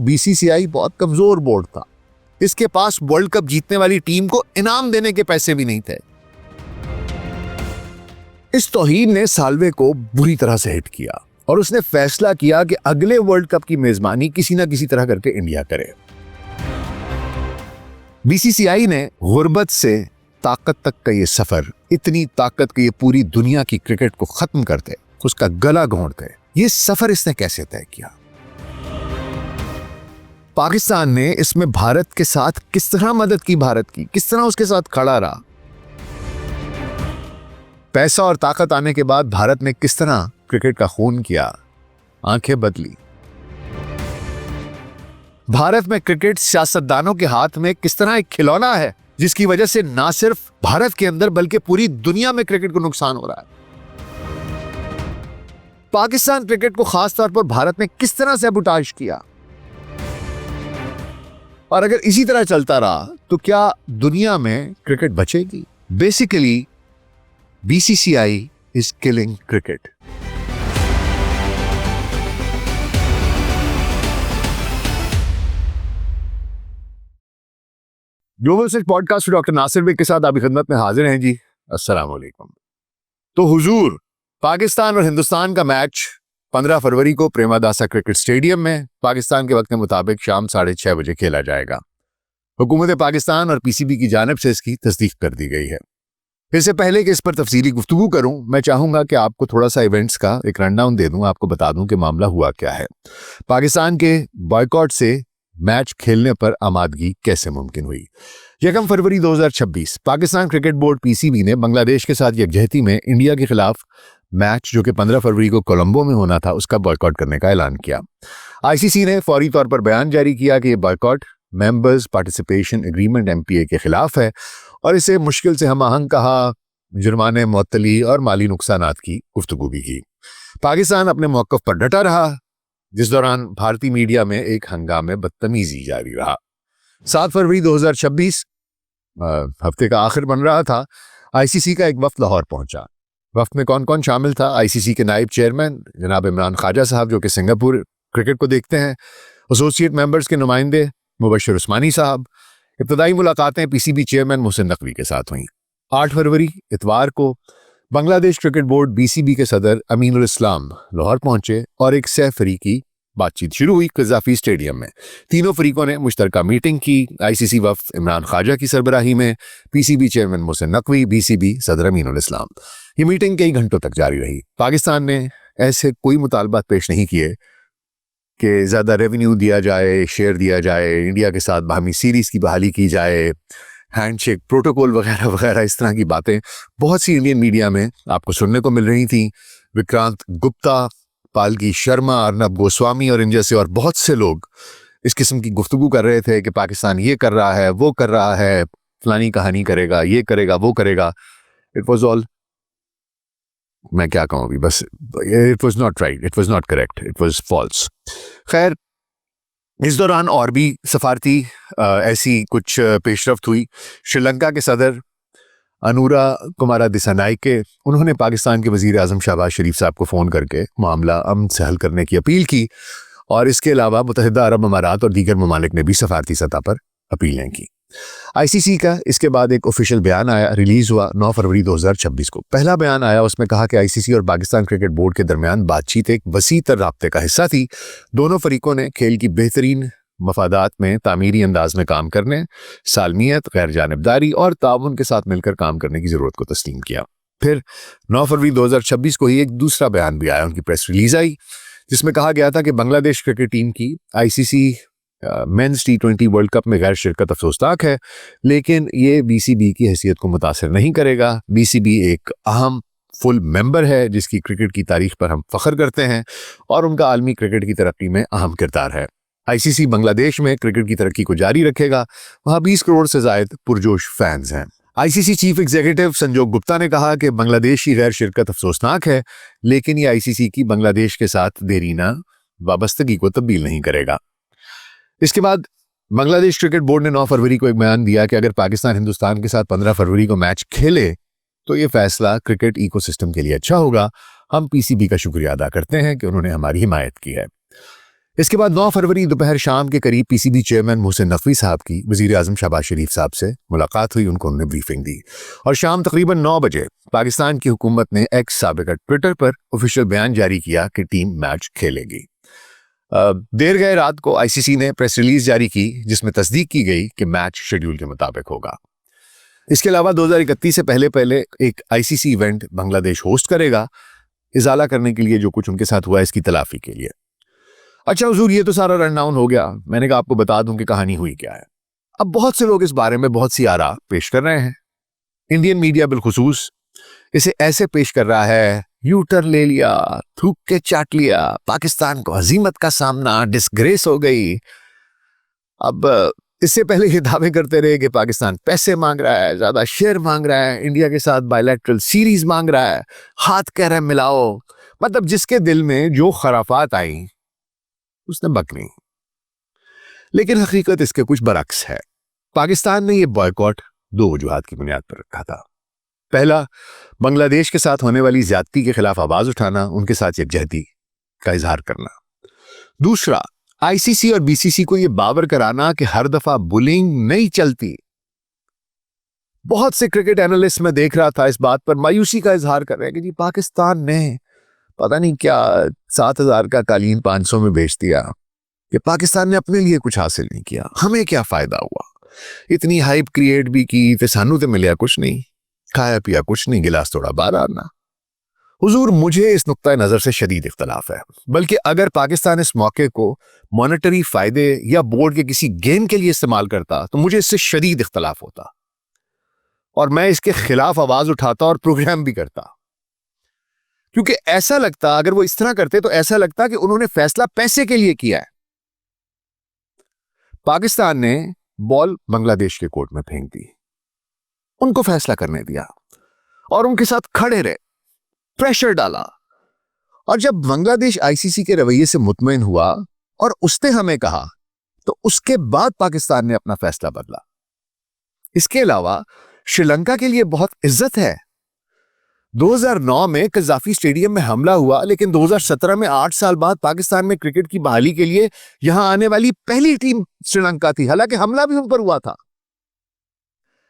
BCCI बहुत कमजोर board था। इसके पास वर्ल्ड कप जीतने वाली टीम को इनाम देने के पैसे भी नहीं थे। इस तौहीन ने साल्वे को बुरी तरह से हिट किया और उसने फैसला किया कि अगले वर्ल्ड कप की मेजबानी किसी ना किसी तरह करके इंडिया करे। बीसीसीआई ने गुर्बत से ताकत तक का ये सफर, इतनी ताकत कि ये पूरी दुनिया की क्रिकेट को खत्म करते, उसका गला घोंटते, ये सफर इसने कैसे तय किया? पाकिस्तान ने इसमें भारत के साथ किस तरह मदद की, भारत की किस तरह उसके साथ खड़ा रहा? पैसा और ताकत आने के बाद भारत ने किस तरह क्रिकेट का खून किया, आंखें बदली? भारत में क्रिकेट सियासतदानों के हाथ में किस तरह एक खिलौना है जिसकी वजह से ना सिर्फ भारत के अंदर बल्कि पूरी दुनिया में क्रिकेट को नुकसान हो रहा है। पाकिस्तान क्रिकेट को खास तौर पर भारत ने किस तरह सैबोटाज किया, और अगर इसी तरह चलता रहा तो क्या दुनिया में क्रिकेट बचेगी? Basically BCCI is killing cricket. Global switch podcast doctor Nasir Baig के साथ आपकी खिदमत में हाजिर हैं जी। अस्सलाम वालेकुम। तो हुजूर, पाकिस्तान और हिंदुस्तान का मैच 15 फरवरी को प्रेमादासा क्रिकेट स्टेडियम में पाकिस्तान के वक्त के मुताबिक शाम 6:30 बजे खेला जाएगा। हुकूमत पाकिस्तान और पीसीबी की जानिब से इसकी तस्दीक कर दी गई है। इससे पहले कि इस पर तफसीली गुफ्तगू करूं, मैं चाहूंगा कि आपको थोड़ा सा इवेंट्स का एक रनडाउन दे दूं, आपको बता दूं कि मामला हुआ क्या है। पाकिस्तान के बॉयकॉट से मैच खेलने पर आमादगी कैसे मुमकिन हुई? 1 फरवरी 2026 पाकिस्तान क्रिकेट बोर्ड पीसीबी ने बांग्लादेश के साथ यकजहती में इंडिया के खिलाफ मैच जो कि 15 फरवरी को कोलंबो में होना था उसका बॉयकॉट करने का ऐलान किया। आईसीसी ने फौरी तौर पर बयान जारी किया कि यह boycott members participation agreement MPa के खिलाफ है और इसे मुश्किल से हम आहंग कहा, जुर्माने, मुअत्तली और माली नुकसानात की गुफ्तगू भी की। पाकिस्तान अपने मौक़िफ़ पर डटा रहा, जिस दौरान भारतीय मीडिया में एक हंगामे बदतमीजी जारी रहा। 7 फरवरी 2026 हफ्ते का आखिर बन रहा था। आईसीसी का एक वफ्द लाहौर पहुंचा। वफ्द में कौन कौन शामिल था? आईसीसी के नायब चेयरमैन जनाब इमरान ख्वाजा साहब जो कि सिंगापुर क्रिकेट को देखते हैं, एसोसिएट मेंबर्स के नुमाइंदे मुबश्शिर उस्मानी साहब। इब्तदाई मुलाकातें पीसीबी चेयरमैन मोहसिन नकवी के साथ हुई। 8 फरवरी इतवार को बांग्लादेश क्रिकेट बोर्ड बीसीबी के सदर अमीनुल इस्लाम लाहौर पहुंचे और एक सह फरीकी बातचीत शुरू हुई क़ज़ाफ़ी स्टेडियम में। तीनों फरीकों ने मुश्तरका मीटिंग की। आईसीसी वफ्द इमरान ख्वाजा की सरबराही में, PCB chairman Mohsin Naqvi, BCB सदर अमीनुल इस्लाम। ये मीटिंग कई घंटों तक जारी रही। पाकिस्तान ने ऐसे कोई मुतालबात पेश नहीं किए कि ज़्यादा रेवेन्यू दिया जाए, शेयर दिया जाए, इंडिया के साथ बाहमी सीरीज़ की बहाली की जाए, हैंडशेक प्रोटोकॉल वगैरह वगैरह। इस तरह की बातें बहुत सी इंडियन मीडिया में आपको सुनने को मिल रही थी। विक्रांत गुप्ता, पालकी शर्मा, अर्नब गोस्वामी और इन जैसे और बहुत से लोग इस किस्म की गुफ्तगू कर रहे थे कि पाकिस्तान ये कर रहा है, वो कर रहा है, फलानी कहानी करेगा, ये करेगा, वो करेगा। इट वॉज ऑल, मैं क्या कहूँ अभी, बस it was not right, it was not correct, it was false. खैर, इस दौरान और भी सफारती ऐसी कुछ पेशरफ्त हुई। श्रीलंका के सदर अनुरा कुमारा दिसानायके, उन्होंने पाकिस्तान के वज़ीर आज़म शहबाज शरीफ साहब को फ़ोन करके मामला अमन से हल करने की अपील की और इसके अलावा मुत्तहिदा अरब अमारात और दीगर ममालिक ने भी सफारती सतह पर अपीलें की। आईसीसी का इसके बाद एक ऑफिशियल बयान आया, रिलीज़ हुआ 9 फरवरी 2026 को। पहला बयान आया, उसमें कहा कि आईसीसी और पाकिस्तान क्रिकेट बोर्ड के दरमियान बातचीत एक वसी तर राब्ते का हिस्सा थी। दोनों फरीकों ने खेल की बेहतरीन मफादात में तामीरी अंदाज में काम करने, सालमियत, गैर जानिबदारी और ताउन के साथ मिलकर काम करने की ज़रूरत को तस्लीम किया। फिर 9 फरवरी 2026 को ही एक दूसरा बयान भी आया, उनकी प्रेस रिलीज आई, जिसमें कहा गया था कि बांग्लादेश क्रिकेट टीम की ICC men's T20 world cup में गैर शिरकत अफसोसनाक है, लेकिन ये बीसीबी की हैसियत को मुतासिर नहीं करेगा। बीसीबी एक अहम फुल मेंबर है जिसकी क्रिकेट की तारीख पर हम फख्र करते हैं और उनका आलमी क्रिकेट की तरक्की में अहम किरदार है। आईसीसी बांग्लादेश में क्रिकेट की तरक्की को जारी रखेगा। वहाँ 20 करोड़ से जायद पुरजोश फैंस हैं। आईसीसी चीफ एग्जीक्यूटिव संजोग गुप्ता ने कहा कि बांग्लादेश की गैर शिरकत अफसोसनाक है, लेकिन ये आईसीसी की बांग्लादेश के साथ देरीना वाबस्तगी को तब्दील नहीं करेगा। इसके बाद बांग्लादेश क्रिकेट बोर्ड ने 9 फरवरी को एक बयान दिया कि अगर पाकिस्तान हिंदुस्तान के साथ 15 फरवरी को मैच खेले तो ये फैसला क्रिकेट इकोसिस्टम के लिए अच्छा होगा। हम पीसीबी का शुक्रिया अदा करते हैं कि उन्होंने हमारी हिमायत की है। इसके बाद 9 फरवरी दोपहर शाम के करीब पीसीबी चेयरमैन मोहसिन नकवी साहब की वजीर आजम शहबाज शरीफ साहब से मुलाकात हुई। उनको उन्होंने ब्रीफिंग दी और शाम तकरीबन 9 बजे पाकिस्तान की हुकूमत ने एक्स साबिका ट्विटर पर ऑफिशियल बयान जारी किया कि टीम मैच खेलेगी। देर गए रात को आईसीसी ने प्रेस रिलीज जारी की जिसमें तस्दीक की गई कि मैच शेड्यूल के मुताबिक होगा। इसके अलावा 2031 से पहले पहले एक आईसीसी इवेंट बांग्लादेश होस्ट करेगा, इजाला करने के लिए जो कुछ उनके साथ हुआ इसकी तलाफी के लिए। अच्छा हुजूर, ये तो सारा रन डाउन हो गया। मैंने कहा आपको बता दूं कि कहानी हुई क्या है। अब बहुत से लोग इस बारे में बहुत सी आरा पेश कर रहे हैं। इंडियन मीडिया बिलखुसूस इसे ऐसे पेश कर रहा है, यू टर्न ले लिया, थूक के चाट लिया, पाकिस्तान को हजीमत का सामना, डिस्ग्रेस हो गई। अब इससे पहले ये दावे करते रहे कि पाकिस्तान पैसे मांग रहा है, ज्यादा शेयर मांग रहा है, इंडिया के साथ बायलैटरल सीरीज मांग रहा है, हाथ कह रहे मिलाओ। मतलब जिसके दिल में जो खराफात आई उसने बकनी। लेकिन हकीकत इसके कुछ बरक्स है। पाकिस्तान ने यह बॉयकॉट 2 वजूहात की बुनियाद पर रखा था। पहला, बांग्लादेश के साथ होने वाली ज्यादती के खिलाफ आवाज उठाना, उनके साथ यकजहती का इजहार करना। दूसरा, आईसीसी और बीसीसी को यह बावर कराना कि हर दफा बुलिंग नहीं चलती। बहुत से क्रिकेट एनालिस्ट में देख रहा था इस बात पर मायूसी का इजहार कर रहे हैं कि जी पाकिस्तान ने पता नहीं क्या 7,000 का कालीन 500 में बेच दिया, कि पाकिस्तान ने अपने लिए कुछ हासिल नहीं किया, हमें क्या फायदा हुआ। इतनी हाइप क्रिएट भी की तो सानू तो मिलिया कुछ नहीं, खाया पिया कुछ नहीं, गिलास थोड़ा बार आना। हुजूर, मुझे इस नुक्ता नजर से शदीद इख्तलाफ है। बल्कि अगर पाकिस्तान इस मौके को मॉनेटरी फायदे या बोर्ड के किसी गेम के लिए इस्तेमाल करता तो मुझे इससे शदीद इख्तलाफ होता और मैं इसके खिलाफ आवाज उठाता और प्रोग्राम भी करता। क्योंकि ऐसा लगता, अगर वो इस तरह करते तो ऐसा लगता कि उन्होंने फैसला पैसे के लिए किया है। पाकिस्तान ने बॉल बांग्लादेश के कोर्ट में फेंक दी, उनको फैसला करने दिया और उनके साथ खड़े रहे, प्रेशर डाला। और जब बांग्लादेश आईसीसी के रवैये से मुतमईन हुआ और उसने हमें कहा तो उसके बाद पाकिस्तान ने अपना फैसला बदला। इसके अलावा श्रीलंका के लिए बहुत इज्जत है। 2009 में कज़ाफी स्टेडियम में हमला हुआ, लेकिन 2017 में 8 साल बाद पाकिस्तान में क्रिकेट की बहाली के लिए यहां आने वाली पहली टीम श्रीलंका थी, हालांकि हमला भी उन पर हुआ था।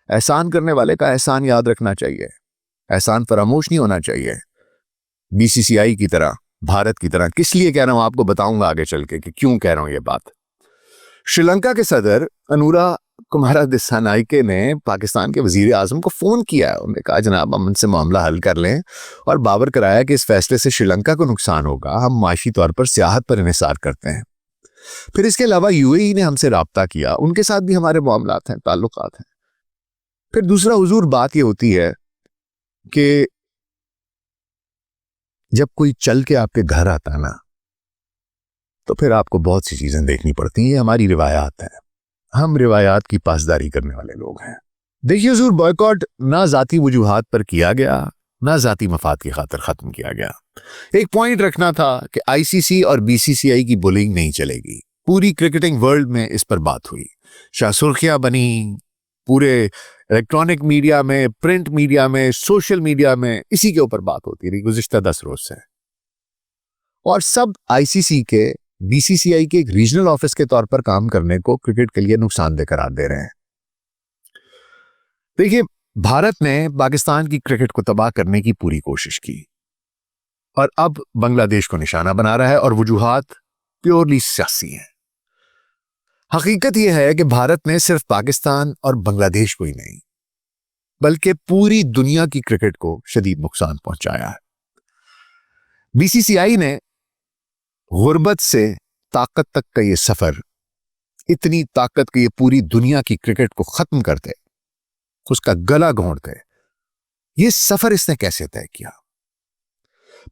एहसान करने वाले का एहसान याद रखना चाहिए, एहसान फरामोश नहीं होना चाहिए। बीसीसीआई की तरह, भारत की तरह। किस लिए कह रहा हूं आपको बताऊंगा आगे चल के कि क्यों कह रहा हूं ये बात। श्रीलंका के सदर अनुरा कुमारा दिसानायके ने पाकिस्तान के वजीर आजम को फोन किया। उन्होंने कहा जनाब हम उनसे मामला हल कर लें और बावर कराया कि इस फैसले से श्रीलंका को नुकसान होगा, हम माशी तौर पर सियाहत पर इन्हिसार करते हैं। फिर इसके अलावा यूएई ने हमसे राब्ता किया, उनके साथ भी हमारे मामलात हैं, ताल्लुकात हैं। फिर दूसरा हुजूर बात ये होती है कि जब कोई चल के आपके घर आता ना तो फिर आपको बहुत सी चीजें देखनी पड़ती हैं। ये हमारी रिवायात है, हम रिवायात की पासदारी करने वाले लोग हैं। देखिए हुजूर, बॉयकॉट ना जाती वजूहात पर किया गया, ना जाती मफाद की खातिर खत्म किया गया। एक पॉइंट रखना था कि आईसीसी और बीसीसीआई की बुलिंग नहीं चलेगी। पूरी क्रिकेटिंग वर्ल्ड में इस पर बात हुई, सुर्खियां बनी, पूरे इलेक्ट्रॉनिक मीडिया में, प्रिंट मीडिया में, सोशल मीडिया में इसी के ऊपर बात होती रही गुज़िश्ता 10 रोज से। और सब आईसीसी के, बीसीसीआई के एक रीजनल ऑफिस के तौर पर काम करने को क्रिकेट के लिए नुकसानदेह करार दे रहे हैं। देखिए, भारत ने पाकिस्तान की क्रिकेट को तबाह करने की पूरी कोशिश की और अब बांग्लादेश को निशाना बना रहा है और वजूहात प्योरली सियासी हैं। हकीकत यह है कि भारत ने सिर्फ पाकिस्तान और बांग्लादेश को ही नहीं बल्कि पूरी दुनिया की क्रिकेट को शदीद नुकसान पहुंचाया है। बीसीसीआई ने गुर्बत से ताकत तक का ये सफर, इतनी ताकत कि ये पूरी दुनिया की क्रिकेट को खत्म कर दे, उसका गला घोंट दे, ये सफर इसने कैसे तय किया?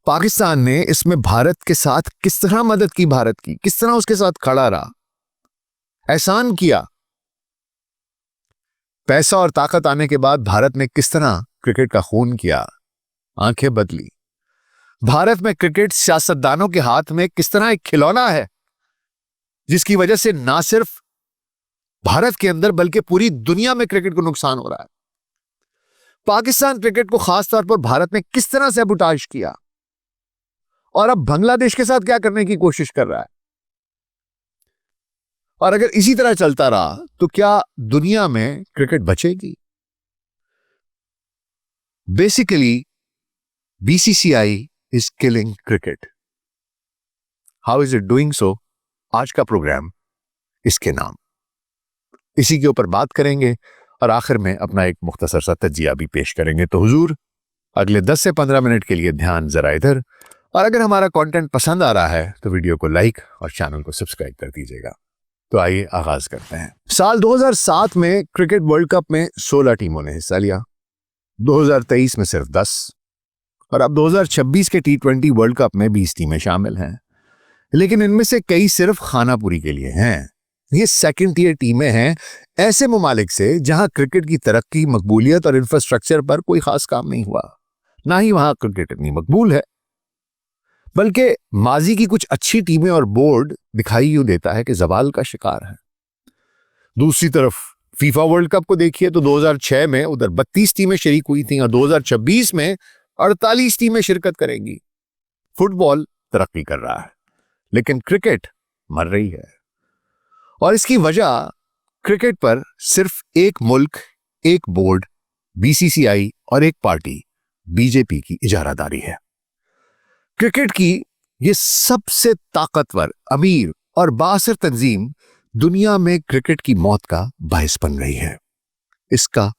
पाकिस्तान ने इसमें भारत के साथ किस तरह मदद की, भारत की किस तरह उसके साथ खड़ा रहा, एहसान किया। पैसा और ताकत आने के बाद भारत ने किस तरह क्रिकेट का खून किया, आंखें बदली। भारत में क्रिकेट सियासतदानों के हाथ में किस तरह एक खिलौना है जिसकी वजह से ना सिर्फ भारत के अंदर बल्कि पूरी दुनिया में क्रिकेट को नुकसान हो रहा है। पाकिस्तान क्रिकेट को खास तौर पर भारत ने किस तरह से सबूटाज किया और अब बांग्लादेश के साथ क्या करने की कोशिश कर रहा है। और अगर इसी तरह चलता रहा तो क्या दुनिया में क्रिकेट बचेगी? Basically BCCI is killing cricket. How is it doing so? आज का प्रोग्राम इसके नाम, इसी के ऊपर बात करेंगे और आखिर में अपना एक मुख्तसर सा तज्जिया भी पेश करेंगे। तो हुजूर, अगले 10 से 15 मिनट के लिए ध्यान जरा इधर, और अगर हमारा कंटेंट पसंद आ रहा है तो वीडियो को लाइक और चैनल को सब्सक्राइब कर दीजिएगा। तो आइए आगाज करते हैं। साल 2007 में क्रिकेट वर्ल्ड कप में 16 टीमों ने हिस्सा लिया, 2023 में सिर्फ 10, और अब 2026 के T20 वर्ल्ड कप में 20 टीमें शामिल हैं। लेकिन इनमें से कई सिर्फ खानापुरी के लिए हैं। ये सेकंड टियर टीमें हैं ऐसे ममालिक से जहां क्रिकेट की तरक्की, मकबूलियत और इंफ्रास्ट्रक्चर पर कोई खास काम नहीं हुआ, ना ही वहां क्रिकेट इतनी मकबूल है, बल्कि माजी की कुछ अच्छी टीमें और बोर्ड दिखाई यूं देता है कि जवाल का शिकार है। दूसरी तरफ फीफा वर्ल्ड कप को देखिए तो 2006 में उधर 32 टीमें शरीक हुई थीं और 2026 में 48 टीमें शिरकत करेंगी। फुटबॉल तरक्की कर रहा है लेकिन क्रिकेट मर रही है, और इसकी वजह क्रिकेट पर सिर्फ एक मुल्क, एक बोर्ड बीसीसीआई और एक पार्टी बीजेपी की इजारादारी है। क्रिकेट की ये सबसे ताकतवर, अमीर और बाअसर तंजीम दुनिया में क्रिकेट की मौत का बायस बन रही है, इसका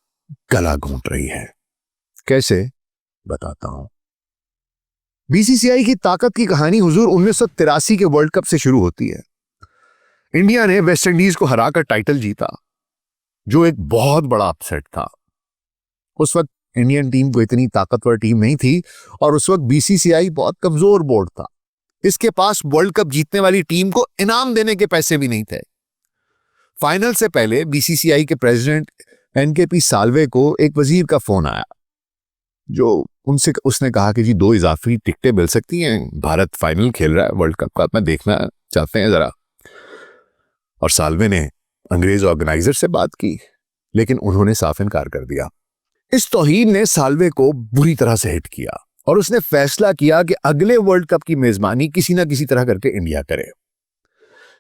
गला घोंट रही है। कैसे? बताता हूं। बीसीसीआई की ताकत की कहानी हुजूर 1983 के वर्ल्ड कप से शुरू होती है। इंडिया ने वेस्ट इंडीज को हराकर टाइटल जीता, जो एक बहुत बड़ा अपसेट था। उस वक्त इंडियन टीम को इतनी ताकतवर टीम नहीं थी और उस वक्त बीसीसीआई बहुत कमजोर बोर्ड था। इसके पास वर्ल्ड कप जीतने वाली टीम को इनाम देने के पैसे भी नहीं थे। फाइनल से पहले बीसीसीआई के प्रेसिडेंट एनकेपी साल्वे को एक वजीर का फोन आया, जो उसने कहा कि जी 2 इजाफी टिकटें मिल सकती हैं, भारत फाइनल खेल रहा है वर्ल्ड कप का, मैं देखना चाहते हैं जरा। और साल्वे ने अंग्रेज ऑर्गेनाइजर से बात की, लेकिन उन्होंने साफ इनकार कर दिया। इस तौहीन ने साल्वे को बुरी तरह से हिट किया और उसने फैसला किया कि अगले वर्ल्ड कप की मेजबानी किसी ना किसी तरह करके इंडिया करे।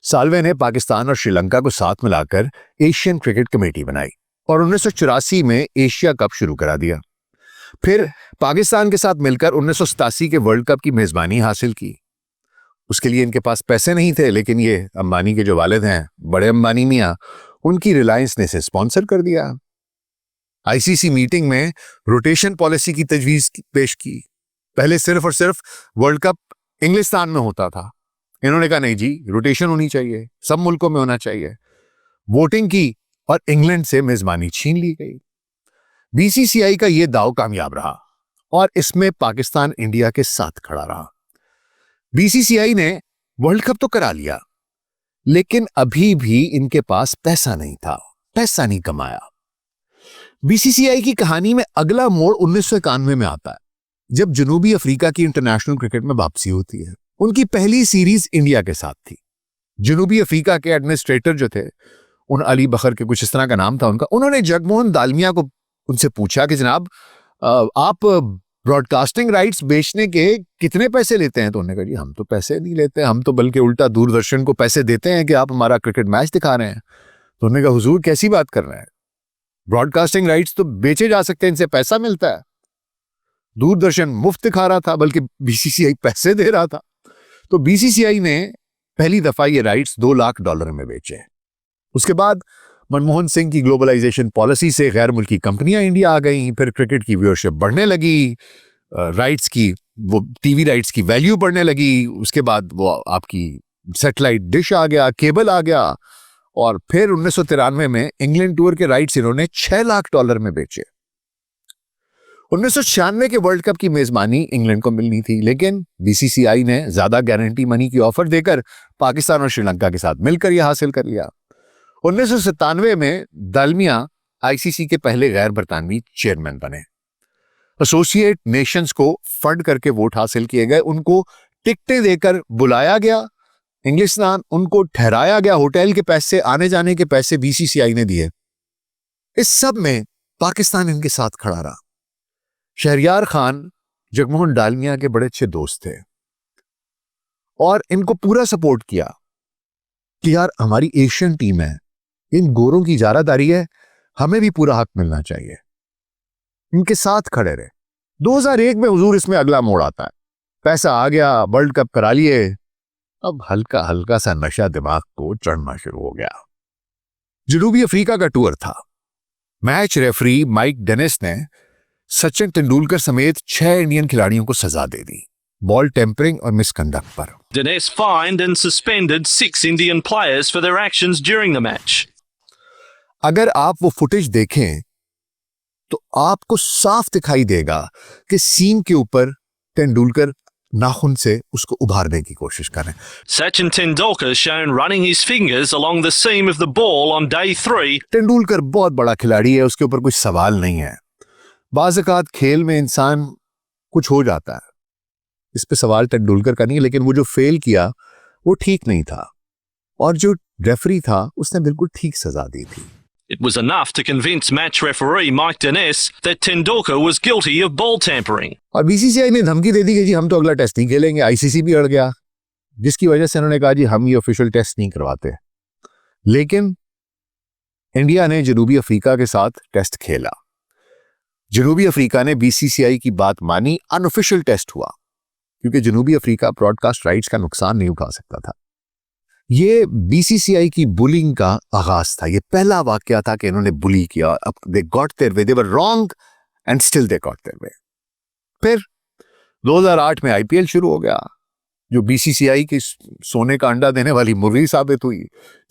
साल्वे ने पाकिस्तान और श्रीलंका को साथ मिलाकर एशियन क्रिकेट कमेटी बनाई और 1984 में एशिया कप शुरू करा दिया। फिर पाकिस्तान के साथ मिलकर 1987 के वर्ल्ड कप की मेजबानी हासिल की। उसके लिए इनके पास पैसे नहीं थे, लेकिन ये अंबानी के जो वालिद हैं, बड़े अंबानी मियां, उनकी रिलायंस ने इसे स्पॉन्सर कर दिया। आईसीसी मीटिंग में रोटेशन पॉलिसी की तजवीज पेश की। पहले सिर्फ और सिर्फ वर्ल्ड कप इंग्लिस्तान में होता था, इन्होंने कहा नहीं जी, रोटेशन होनी चाहिए, सब मुल्कों में होना चाहिए। वोटिंग की और इंग्लैंड से मेजबानी छीन ली गई। बीसीसीआई का यह दाव कामयाब रहा और इसमें पाकिस्तान इंडिया के साथ खड़ा रहा। बीसीसीआई ने वर्ल्ड कप तो करा लिया, लेकिन अभी भी इनके पास पैसा नहीं था, पैसा नहीं कमाया। बीसीसीआई की कहानी में अगला मोड़ 1991 में आता है, जब जनूबी अफ्रीका की इंटरनेशनल क्रिकेट में वापसी होती है। उनकी पहली सीरीज इंडिया के साथ थी। जनूबी अफ्रीका के एडमिनिस्ट्रेटर जो थे, उन अली बकर के कुछ इस तरह का नाम था उनका, उन्होंने जगमोहन दालमिया को उनसे पूछा कि जनाब आप ब्रॉडकास्टिंग राइट्स बेचने के कितने पैसे लेते हैं? तो उन्होंने कहा जी हम तो पैसे नहीं लेते, हम तो बल्कि उल्टा दूरदर्शन को पैसे देते हैं कि आप हमारा क्रिकेट मैच दिखा रहे हैं। तो उन्होंने कहा हुजूर कैसी बात कर रहे हैं, ब्रॉडकास्टिंग राइट्स तो बेचे जा सकते हैं, इनसे पैसा मिलता है। दूरदर्शन मुफ्त दिखा रहा था, बल्कि बीसीसीआई पैसे दे रहा था। तो बीसीसीआई ने पहली दफा ये राइट्स $2 लाख में बेचे। उसके बाद मनमोहन सिंह की ग्लोबलाइजेशन पॉलिसी से गैर मुल्की कंपनियां इंडिया आ गई। फिर क्रिकेट की व्यूअरशिप बढ़ने लगी, राइट्स की, वो टीवी राइट्स की वैल्यू बढ़ने लगी। उसके बाद वो आपकी सैटेलाइट डिश आ गया, केबल आ गया, और फिर 1993 में इंग्लैंड टूर के राइट्स इन्होंने $6 लाख में बेचे। 1996 के वर्ल्ड कप की मेजबानी इंग्लैंड को मिलनी थी, लेकिन बीसीसीआई ने ज्यादा गारंटी मनी की ऑफर देकर पाकिस्तान और श्रीलंका के साथ मिलकर यह हासिल कर लिया। 1997 में दालमिया आईसीसी के पहले गैर बरतानवी चेयरमैन बने। एसोसिएट नेशंस को फंड करके वोट हासिल किए गए, उनको टिकटें देकर बुलाया गया इंग्लिस्तान, उनको ठहराया गया, होटल के पैसे, आने जाने के पैसे बीसीसीआई ने दिए। इस सब में पाकिस्तान इनके साथ खड़ा रहा। शहरयार खान जगमोहन डालमिया के बड़े अच्छे दोस्त थे और इनको पूरा सपोर्ट किया कि यार हमारी एशियन टीम है, इन गोरों की इजारादारी है, हमें भी पूरा हक मिलना चाहिए, इनके साथ खड़े रहे। 2001 में हुजूर इसमें अगला मोड़ आता है, पैसा आ गया, वर्ल्ड कप करा लिए, अब हल्का हल्का सा नशा दिमाग को चढ़ना शुरू हो गया। जनूबी अफ्रीका का टूर था। मैच रेफरी माइक डेनिस ने सचिन तेंदुलकर समेत 6 इंडियन खिलाड़ियों को सजा दे दी, बॉल टेम्परिंग और मिसकंडक्ट पर। Dennis fined and suspended 6 Indian players for their actions during the match. अगर आप वो फुटेज देखें तो आपको साफ दिखाई देगा कि सीम के ऊपर तेंदुलकर नाखून से उसको उभारने की कोशिश कर रहे हैं। Sachin Tendulkar shown running his fingers along the seam of the ball on day 3. Tendulkar बहुत बड़ा खिलाड़ी है, उसके ऊपर कोई सवाल नहीं है। बाज़-औक़ात खेल में इंसान कुछ हो जाता है, इस पे सवाल तेंदुलकर का नहीं, लेकिन वो जो फेल किया वो ठीक नहीं था, और जो रेफरी था उसने बिल्कुल ठीक सजा दी थी। It was enough to convince match referee Mike Dennis that Tendulkar was guilty of ball tampering. और बीसीसीआई ने धमकी दे दी कि जी हम तो अगला टेस्ट नहीं खेलेंगे। आईसीसी भी अड़ गया, जिसकी वजह से उन्होंने कहा जी हम ये ऑफिशियल टेस्ट नहीं करवाते। लेकिन इंडिया ने जनूबी अफ्रीका के साथ टेस्ट खेला। जनूबी अफ्रीका ने बीसीसीआई की बात मानी, अनऑफिशियल टेस्ट हुआ, क्योंकि जनूबी अफ्रीका ब्रॉडकास्ट राइट्स का नुकसान नहीं उठा सकता था। ये बीसीसीआई की बुलिंग का आगाज था। ये पहला वाकया था कि इन्होंने बुली किया। अब they got their way, they were wrong and still they got their way. फिर 2008 में आईपीएल शुरू हो गया, जो बीसीसीआई की सोने का अंडा देने वाली मुर्गी साबित हुई,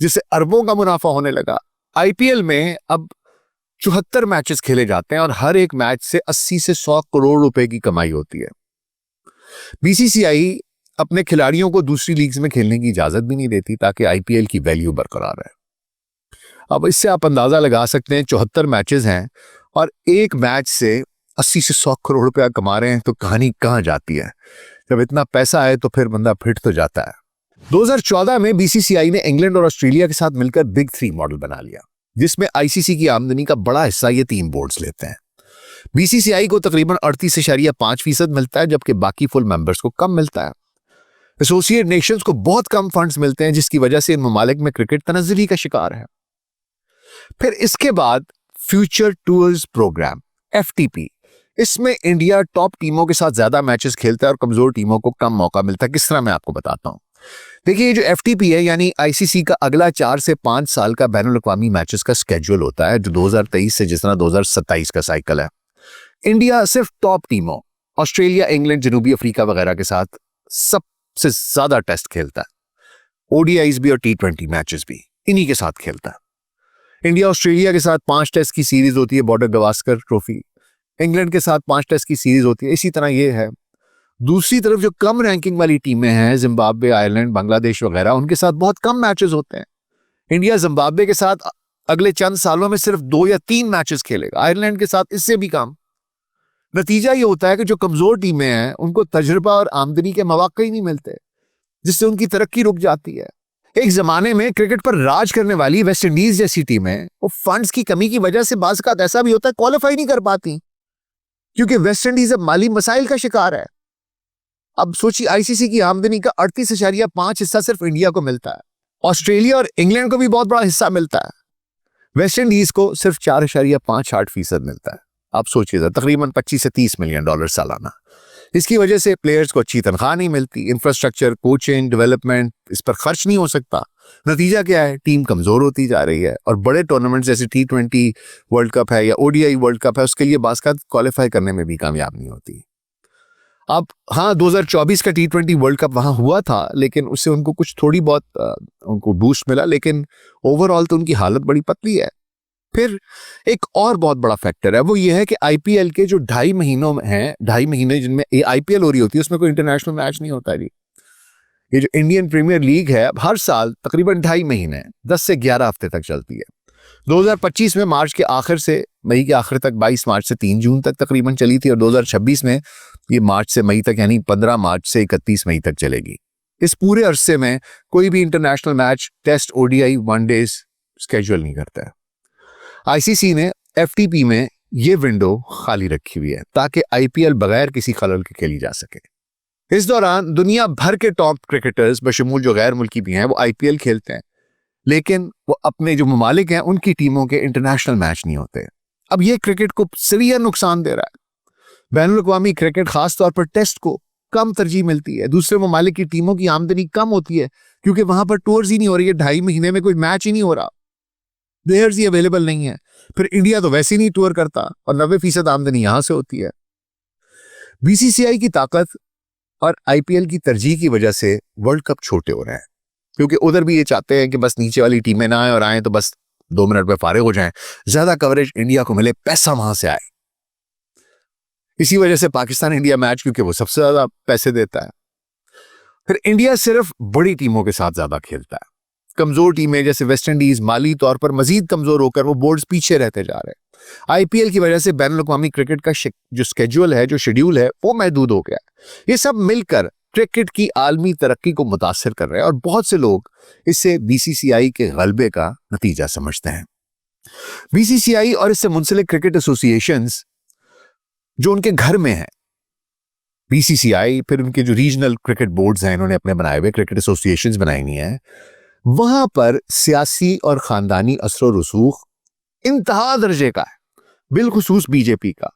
जिससे अरबों का मुनाफा होने लगा। आईपीएल में अब 74 मैचेस खेले जाते हैं और हर एक मैच से 80 से 100 करोड़ रुपए की कमाई होती है। बीसीसीआई अपने खिलाड़ियों को दूसरी लीग्स में खेलने की इजाजत भी नहीं देती ताकि आईपीएल की वैल्यू बरकरार रहे। अब इससे आप अंदाजा लगा सकते हैं, 74 मैचेस हैं और एक मैच से 80 से 100 करोड़ रुपया कमा रहे हैं, तो कहानी कहां जाती है। जब इतना पैसा आए तो फिर बंदा फिट तो जाता है। 2014 में बीसीसीआई ने इंग्लैंड और ऑस्ट्रेलिया के साथ मिलकर बिग 3 मॉडल बना लिया, जिसमें आईसीसी की आमदनी का बड़ा हिस्सा ये 3 बोर्ड्स लेते हैं। बीसीसीआई को तकरीबन 38.5% मिलता है, जबकि बाकी फुल मेंबर्स को कम मिलता है। एसोसिएट नेशंस को बहुत कम फंड्स मिलते हैं, जिसकी वजह से इन ममालिक में क्रिकेट तनज़्ज़ुरी का शिकार है। फिर इसके बाद फ्यूचर टूर्स प्रोग्राम एफटीपी, इसमें इंडिया टॉप टीमों के साथ ज्यादा मैचेस खेलता है और कमजोर टीमों को कम मौका मिलता है। किस तरह, मैं आपको बताता हूं। देखिए, ये जो एफटीपी है यानी आईसीसी का अगला 4 से 5 साल का बैनुल अक़वामी मैचेस का स्केड्यूल होता है, जो 2023 से जिस तरह 2027 का साइकिल है। इंडिया सिर्फ टॉप टीमों ऑस्ट्रेलिया, इंग्लैंड, जनूबी अफ्रीका वगैरह के साथ सबसे ज्यादा टेस्ट खेलता है। ओडीआईज भी और टी20 मैचेस भी इन्हीं के साथ खेलता है। इंडिया ऑस्ट्रेलिया के साथ 5 टेस्ट की सीरीज होती है, बॉर्डर गवास्कर ट्रॉफी। इंग्लैंड के साथ 5 टेस्ट की सीरीज होती है। इसी तरह ये है। दूसरी तरफ जो कम रैंकिंग वाली टीमें हैं, जिम्बाब्वे, आयरलैंड, बांग्लादेश वगैरह, उनके साथ बहुत कम मैचेस होते हैं। इंडिया जिम्बाब्वे के साथ अगले चंद सालों में सिर्फ 2 या 3 मैचेस खेलेगा, आयरलैंड के साथ इससे भी कम। नतीजा ये होता है कि जो कमजोर टीमें हैं उनको तजुर्बा और आमदनी के मौके ही नहीं मिलते, जिससे उनकी तरक्की रुक जाती है। एक जमाने में क्रिकेट पर राज करने वाली वेस्ट इंडीज जैसी टीमें वो फंड्स की कमी की वजह से बाज़ औक़ात ऐसा भी होता है क्वालिफाई नहीं कर पाती, क्योंकि वेस्ट इंडीज अब माली मसाइल का शिकार है। अब सोचिए, आईसीसी की आमदनी का 38.5 हिस्सा सिर्फ इंडिया को मिलता है। ऑस्ट्रेलिया और इंग्लैंड को भी बहुत बड़ा हिस्सा मिलता है। वेस्ट इंडीज को सिर्फ 4.58% मिलता है। आप सोचिएगा, तकरीबन 25 से 30 मिलियन डॉलर सालाना। इसकी वजह से प्लेयर्स को अच्छी तनख्वाह नहीं मिलती, इंफ्रास्ट्रक्चर, कोचिंग, डेवलपमेंट इस पर खर्च नहीं हो सकता। नतीजा क्या है? टीम कमजोर होती जा रही है और बड़े टूर्नामेंट जैसे टी20 वर्ल्ड कप है या ओडीआई वर्ल्ड कप है, उसके लिए बाज़ क्वालिफाई करने में भी कामयाब नहीं होती। अब हाँ, 2024 का टी20 वर्ल्ड कप वहां हुआ था, लेकिन उससे उनको कुछ थोड़ी बहुत उनको बूस्ट मिला, लेकिन ओवरऑल तो उनकी हालत बड़ी पतली है। फिर एक और बहुत बड़ा फैक्टर है, वो ये है कि आईपीएल के जो 2.5 महीनों में हैं, 2.5 महीने जिनमें आईपीएल हो रही होती है, उसमें कोई इंटरनेशनल मैच नहीं होता जी। ये जो इंडियन प्रीमियर लीग है, अब हर साल तकरीबन 2.5 महीने 10 से 11 हफ्ते तक चलती है। 2025 में मार्च के आखिर से मई के आखिर तक, 22 मार्च से 3 जून तक तकरीबन चली थी, और 2026 में ये मार्च से मई तक, यानी 15 मार्च से 31 मई तक चलेगी। इस पूरे अरसे में कोई भी international match, test, ODI, one days schedule नहीं करता है। आईसीसी ने एफटीपी में ये विंडो खाली रखी हुई है ताकि आईपीएल बगैर किसी खलल के खेली जा सके। इस दौरान दुनिया भर के टॉप क्रिकेटर्स बशमूल जो गैर मुल्की भी हैं, वो आईपीएल खेलते हैं। लेकिन वो अपने जो ममालिक हैं उनकी टीमों के इंटरनेशनल मैच नहीं होते। अब ये क्रिकेट को सीरियस नुकसान दे रहा है। बैनुल अक़वामी क्रिकेट खास तौर पर टेस्ट को कम तरजीह मिलती है। दूसरे ममालिक की टीमों की आमदनी कम होती है क्योंकि वहां पर टूर्स ही नहीं हो रही है। 2.5 महीने में कोई मैच ही नहीं हो रहा, प्लेयर्स ही अवेलेबल नहीं है। फिर इंडिया तो वैसे ही नहीं टूर करता और 90% आमदनी यहां से होती है। बीसीसीआई की ताकत और आईपीएल की तरजीह की वजह से वर्ल्ड कप छोटे हो रहे हैं, क्योंकि उधर भी ये चाहते हैं कि बस नीचे वाली टीमें ना आए और आए तो बस 2 मिनट में फारिग हो जाएं, ज्यादा कवरेज इंडिया को मिले, पैसा वहां से आए। इसी वजह से पाकिस्तान इंडिया मैच, क्योंकि वो सबसे ज्यादा पैसे देता है। फिर इंडिया सिर्फ बड़ी टीमों के साथ ज्यादा खेलता है। कमजोर टीमें जैसे वेस्ट इंडीज माली तौर पर मजीद कमजोर होकर वो बोर्ड्स पीछे रहते जा रहे हैं। आईपीएल की वजह से बैनुल अक़वामी क्रिकेट का जो स्केड्यूल है, जो शेड्यूल है, वो महदूद हो गया है। ये सब मिलकर क्रिकेट की आलमी तरक्की को मुतासर कर रहे हैं और बहुत से लोग इसे बीसीसीआई के गलबे का नतीजा समझते हैं। बीसीसीआई और इससे मुंसलिक क्रिकेट एसोसिएशंस जो उनके घर में है, बीसीसीआई, फिर उनके जो रीजनल क्रिकेट बोर्ड्स हैं, इन्होंने अपने बनाए हुए क्रिकेट एसोसिएशंस बनाई हुई हैं, वहां पर सियासी और खानदानी असर और रसूख इंतहा दर्जे का है, बिलखुसूस बीजेपी का।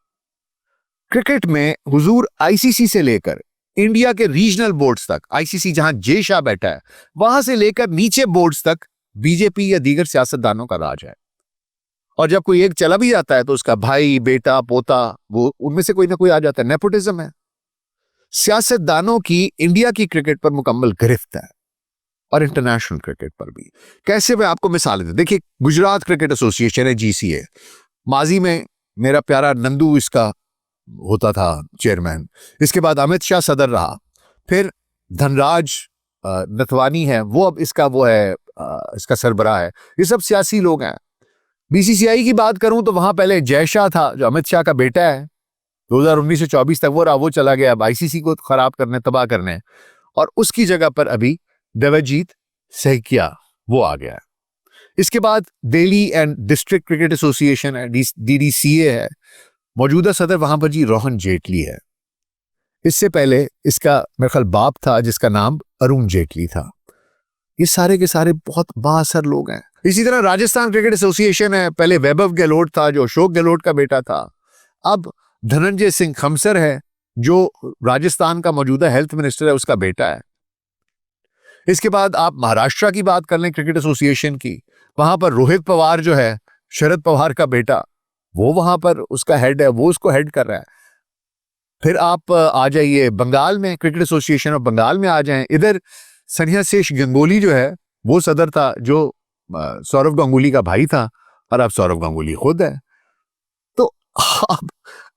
क्रिकेट में हुजूर आईसीसी से लेकर इंडिया के रीजनल बोर्ड्स तक, आईसीसी जहां जे शाह बैठा है, वहां से लेकर नीचे बोर्ड्स तक बीजेपी या दीगर सियासतदानों का राज है। और जब कोई एक चला भी जाता है तो उसका भाई, बेटा, पोता, वो उनमें से कोई ना कोई आ जाता है। नेपोटिज्म है। सियासतदानों की इंडिया की क्रिकेट पर मुकम्मल गिरफ्त है और इंटरनेशनल क्रिकेट पर भी। कैसे, मैं आपको मिसाल देता हूं। देखिए, गुजरात क्रिकेट एसोसिएशन है, जीसीए, माजी में मेरा प्यारा नंदू इसका होता था चेयरमैन। इसके बाद अमित शाह सदर रहा, फिर धनराज नथवानी है, वो अब इसका सरबराह है। ये सब सियासी लोग हैं। बीसीसीआई की बात करूं तो वहां पहले जय शाह था, जो अमित शाह का बेटा है, 2019 से 24 तक वो रहा, वो चला गया अब आईसीसी को खराब करने, तबाह करने, और उसकी जगह पर अभी देवजीत सैकिया वो आ गया है। इसके बाद Delhi and district cricket association है, डीडीसीए है, मौजूदा सदर वहां पर जी रोहन जेटली है। इससे पहले इसका मेरे ख्याल बाप था जिसका नाम अरुण जेटली था। ये सारे के सारे बहुत बाअसर लोग हैं। इसी तरह राजस्थान क्रिकेट एसोसिएशन है, पहले वैभव गहलोत था जो अशोक गहलोत का बेटा था, अब धनंजय सिंह खमसर है जो राजस्थान का मौजूदा हेल्थ मिनिस्टर है, उसका बेटा है। इसके बाद आप महाराष्ट्र की बात कर लें क्रिकेट एसोसिएशन की, वहां पर रोहित पवार जो है, शरद पवार का बेटा, वो वहां पर उसका हेड है, वो उसको हेड कर रहा है। फिर आप आ जाइए बंगाल में, क्रिकेट एसोसिएशन ऑफ बंगाल में आ जाएं, इधर सन्यासेश गंगोली जो है वो सदर था, जो सौरव गांगुली का भाई था, और अब सौरव गांगुली खुद है। तो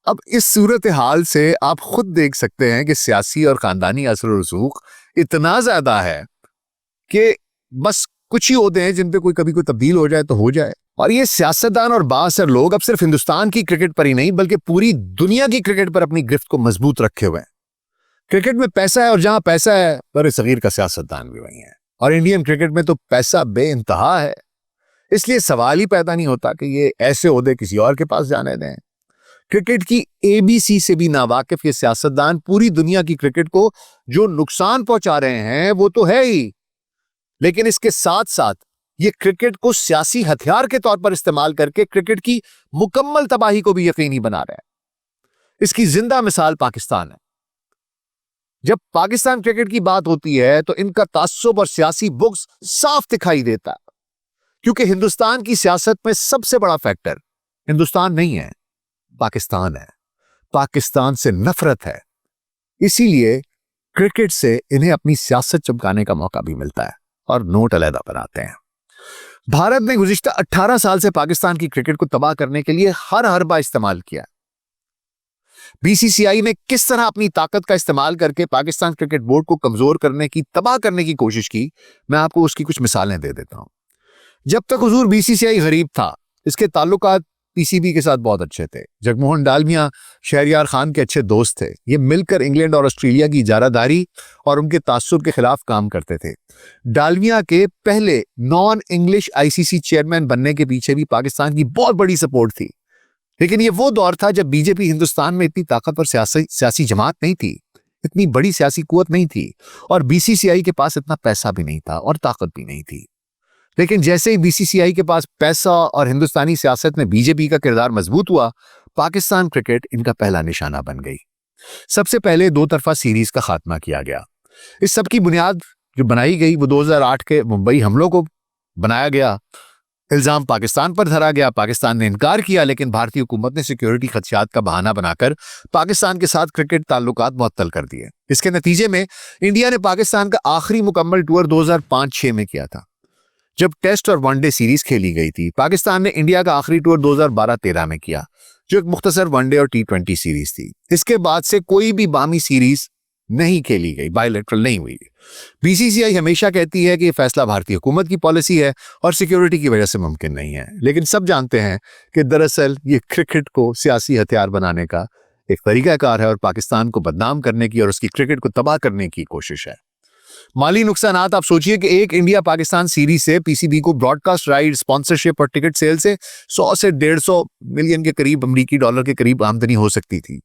अब इस सूरत हाल से आप खुद देख सकते हैं कि सियासी और खानदानी असर और रसूख इतना ज्यादा है कि बस कुछ ही होते हैं जिन पे कभी कोई तब्दील हो जाए तो हो जाए। और ये सियासतदान और बाअसर लोग अब सिर्फ हिंदुस्तान की क्रिकेट पर ही नहीं बल्कि पूरी दुनिया की क्रिकेट पर अपनी गिरफ्त को मजबूत रखे हुए हैं। क्रिकेट में पैसा है और जहां पैसा है बड़े सगीर का सियासतदान भी वही है, और इंडियन क्रिकेट में तो पैसा बेइंतहा है। इसलिए सवाल ही पैदा नहीं होता कि ये ऐसे ओहदे किसी और के पास जाने दें। क्रिकेट की एबीसी से भी नावाकिफ ये सियासतदान पूरी दुनिया की क्रिकेट को जो नुकसान पहुंचा रहे हैं वो तो है ही, लेकिन इसके साथ साथ ये क्रिकेट को सियासी हथियार के तौर पर इस्तेमाल करके क्रिकेट की मुकम्मल तबाही को भी यकीनी बना रहे हैं। इसकी जिंदा मिसाल पाकिस्तान है। जब पाकिस्तान क्रिकेट की बात होती है तो इनका ताज्जुब और सियासी बुग़्ज़ साफ दिखाई देता है, क्योंकि हिंदुस्तान की सियासत में सबसे बड़ा फैक्टर हिंदुस्तान नहीं है, पाकिस्तान है। पाकिस्तान से नफरत है, इसीलिए क्रिकेट से इन्हें अपनी सियासत चमकाने का मौका भी मिलता है और नोट अलहदा पर आते हैं। भारत ने गुज़िश्ता 18 साल से पाकिस्तान की क्रिकेट को तबाह करने के लिए हर हरबा इस्तेमाल किया। बीसीसीआई ने किस तरह अपनी ताकत का इस्तेमाल करके पाकिस्तान क्रिकेट बोर्ड को कमजोर करने की, तबाह करने की कोशिश की, मैं आपको उसकी कुछ मिसालें दे देता हूं। जब तक हुजूर बीसीसीआई गरीब था, इसके ताल्लुकात पीसीबी के साथ बहुत अच्छे थे। जगमोहन डालमिया शहरयार खान के अच्छे दोस्त थे। ये मिलकर इंग्लैंड और ऑस्ट्रेलिया की इजारादारी और उनके तासुब के खिलाफ काम करते थे। डालमिया के पहले नॉन इंग्लिश आईसीसी चेयरमैन बनने के पीछे भी पाकिस्तान की बहुत बड़ी सपोर्ट थी। लेकिन ये वो दौर था जब बीजेपी हिंदुस्तान में इतनी ताकतवर सियासी जमात नहीं थी, इतनी बड़ी सियासी कुव्वत नहीं थी, और बीसीसीआई के पास इतना पैसा भी नहीं था और ताकत भी नहीं थी। लेकिन जैसे ही बीसीसीआई के पास पैसा और हिंदुस्तानी सियासत में बीजेपी का किरदार मजबूत हुआ, पाकिस्तान क्रिकेट इनका पहला निशाना बन गई। सबसे पहले दो तरफा सीरीज का खात्मा किया गया। इस सब की बुनियाद जो बनाई गई वो 2008 के मुंबई हमलों को बनाया गया। इल्जाम पाकिस्तान पर धरा गया, पाकिस्तान ने इनकार किया, लेकिन भारतीय हुकूमत ने सिक्योरिटी खदशात का बहाना बनाकर पाकिस्तान के साथ क्रिकेट ताल्लुकात मुअत्तल कर दिए। इसके नतीजे में इंडिया ने पाकिस्तान का आखिरी मुकम्मल टूर 2005-06 में किया था, जब टेस्ट और वनडे सीरीज खेली गई थी। पाकिस्तान ने इंडिया का आखिरी टूर 2012-13 में किया, जो एक मुख्तसर वनडे और T20 सीरीज थी। इसके बाद से कोई भी बामी सीरीज नहीं खेली गई, बायलैटरल नहीं हुई। बीसीसीआई हमेशा कहती है कि यह फैसला भारतीय हुकूमत की पॉलिसी है और सिक्योरिटी की वजह से मुमकिन नहीं है, लेकिन सब जानते हैं कि दरअसल ये क्रिकेट को सियासी हथियार बनाने का एक तरीकाकार है और पाकिस्तान को बदनाम करने की और उसकी क्रिकेट को तबाह करने की कोशिश है। माली नुकसानात, आप सोचिए कि एक इंडिया पाकिस्तान सीरीज से पीसीबी को ब्रॉडकास्ट राइट, स्पॉन्सरशिप और टिकट सेल से 100 से 150 मिलियन के करीब अमरीकी डॉलर के करीब आमदनी हो सकती थी।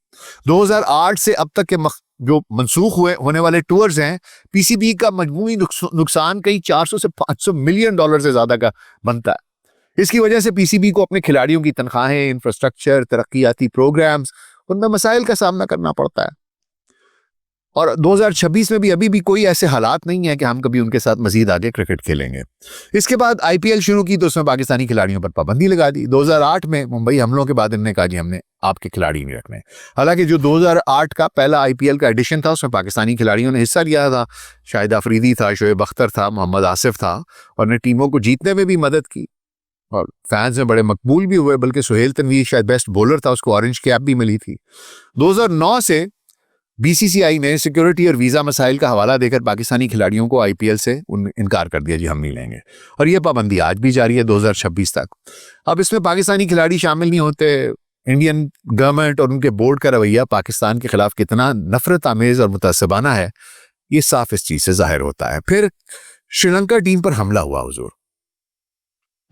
2008 से अब तक के जो मनसूख होने वाले टूर्स हैं, पीसीबी का मजमूई नुकसान कई 400 से 500 मिलियन डॉलर से ज्यादा का बनता है। इसकी वजह से पीसीबी को अपने खिलाड़ियों की तनख्वाहें, इंफ्रास्ट्रक्चर, तरक्याती प्रोग्राम्स, उनमें मसाइल का सामना करना पड़ता है। और 2026 में भी अभी भी कोई ऐसे हालात नहीं है कि हम कभी उनके साथ मजीद आगे क्रिकेट खेलेंगे। इसके बाद आईपीएल शुरू की तो उसमें पाकिस्तानी खिलाड़ियों पर पाबंदी लगा दी। 2008 में मुंबई हमलों के बाद इन्होंने कहा जी हमने आपके खिलाड़ी नहीं रखने। हालांकि जो 2008 का पहला आईपीएल का एडिशन था उसमें पाकिस्तानी खिलाड़ियों ने हिस्सा लिया था। शाहिद अफरीदी था, शोएब अख्तर था, मोहम्मद आसिफ था, और ने टीमों को जीतने में भी मदद की और फैंस में बड़े मकबूल भी हुए। बल्कि सुहेल तनवीर शायद बेस्ट बॉलर था, उसको ऑरेंज कैप भी मिली थी। 2009 से बीसीसीआई ने सिक्योरिटी और वीजा मसाइल का हवाला देकर पाकिस्तानी खिलाड़ियों को आईपीएल से इनकार कर दिया, जी हम नहीं लेंगे, और यह पाबंदी आज भी जारी है 2026 तक। अब इसमें पाकिस्तानी खिलाड़ी शामिल नहीं होते। इंडियन गवर्नमेंट और उनके बोर्ड का रवैया पाकिस्तान के खिलाफ कितना नफरत आमेज और मुतअस्सिबाना है, ये साफ इस चीज से जाहिर होता है। फिर श्रीलंका टीम पर हमला हुआ हुजूर।